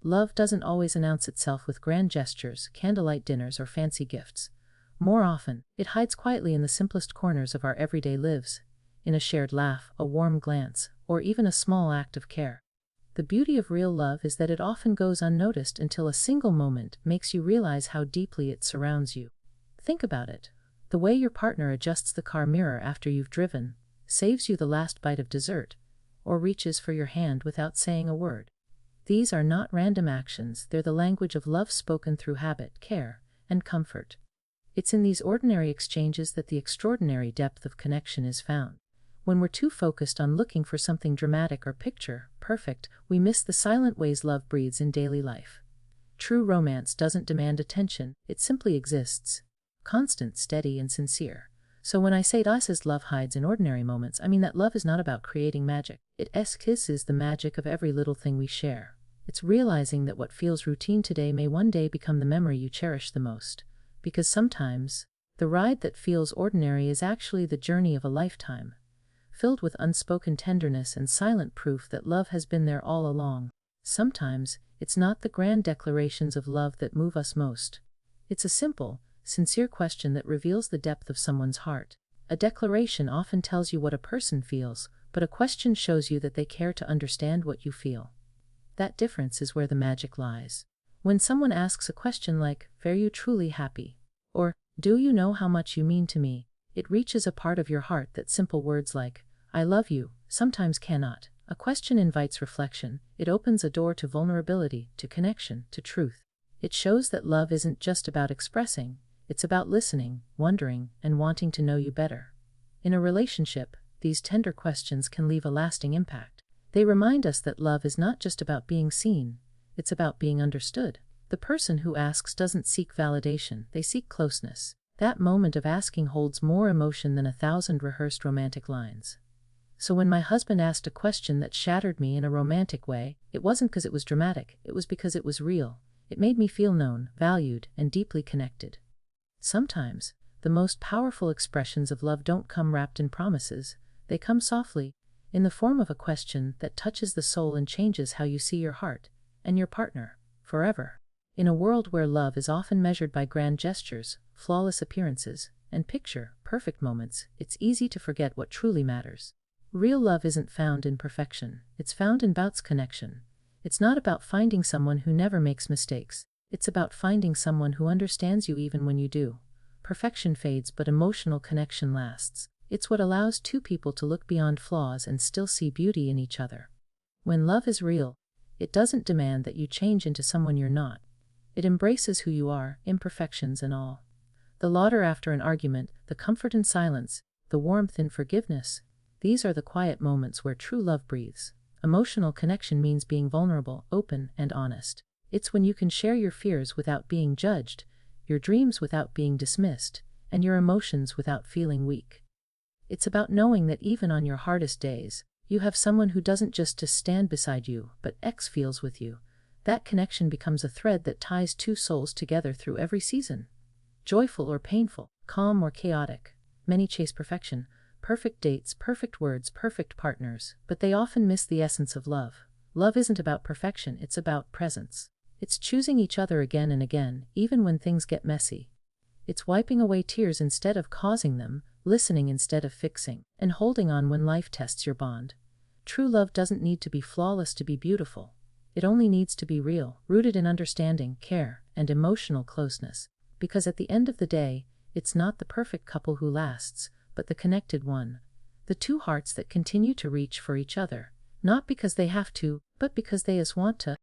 Love doesn't always announce itself with grand gestures, candlelight dinners, or fancy gifts. More often, it hides quietly in the simplest corners of our everyday lives, in a shared laugh, a warm glance, or even a small act of care. The beauty of real love is that it often goes unnoticed until a single moment makes you realize how deeply it surrounds you. Think about it. The way your partner adjusts the car mirror after you've driven, saves you the last bite of dessert, or reaches for your hand without saying a word. These are not random actions, they're the language of love spoken through habit, care, and comfort. It's in these ordinary exchanges that the extraordinary depth of connection is found. When we're too focused on looking for something dramatic or picture-perfect, we miss the silent ways love breathes in daily life. True romance doesn't demand attention, it simply exists. Constant, steady, and sincere. So when I say as love hides in ordinary moments, I mean that love is not about creating magic. It is the magic of every little thing we share. It's realizing that what feels routine today may one day become the memory you cherish the most. Because sometimes, the ride that feels ordinary is actually the journey of a lifetime, filled with unspoken tenderness and silent proof that love has been there all along. Sometimes, it's not the grand declarations of love that move us most. It's a simple, sincere question that reveals the depth of someone's heart. A declaration often tells you what a person feels, but a question shows you that they care to understand what you feel. That difference is where the magic lies. When someone asks a question like, "Are you truly happy?" or "Do you know how much you mean to me?" it reaches a part of your heart that simple words like, "I love you," sometimes cannot. A question invites reflection, it opens a door to vulnerability, to connection, to truth. It shows that love isn't just about expressing, it's about listening, wondering, and wanting to know you better. In a relationship, these tender questions can leave a lasting impact. They remind us that love is not just about being seen, it's about being understood. The person who asks doesn't seek validation, they seek closeness. That moment of asking holds more emotion than 1,000 rehearsed romantic lines. So when my husband asked a question that shattered me in a romantic way, it wasn't because it was dramatic, it was because it was real. It made me feel known, valued, and deeply connected. Sometimes, the most powerful expressions of love don't come wrapped in promises, they come softly, in the form of a question that touches the soul and changes how you see your heart, and your partner, forever. In a world where love is often measured by grand gestures, flawless appearances, and picture-perfect moments, it's easy to forget what truly matters. Real love isn't found in perfection, it's found in Bout's connection. It's not about finding someone who never makes mistakes, it's about finding someone who understands you even when you do. Perfection fades, but emotional connection lasts. It's what allows two people to look beyond flaws and still see beauty in each other. When love is real, it doesn't demand that you change into someone you're not. It embraces who you are, imperfections and all. The laughter after an argument, the comfort in silence, the warmth in forgiveness, these are the quiet moments where true love breathes. Emotional connection means being vulnerable, open, and honest. It's when you can share your fears without being judged, your dreams without being dismissed, and your emotions without feeling weak. It's about knowing that even on your hardest days, you have someone who doesn't just stand beside you, but feels with you. That connection becomes a thread that ties two souls together through every season. Joyful or painful, calm or chaotic, many chase perfection, perfect dates, perfect words, perfect partners, but they often miss the essence of love. Love isn't about perfection, it's about presence. It's choosing each other again and again, even when things get messy. It's wiping away tears instead of causing them, listening instead of fixing, and holding on when life tests your bond. True love doesn't need to be flawless to be beautiful. It only needs to be real, rooted in understanding, care, and emotional closeness. Because at the end of the day, it's not the perfect couple who lasts, but the connected one. The two hearts that continue to reach for each other, not because they have to, but because they want to.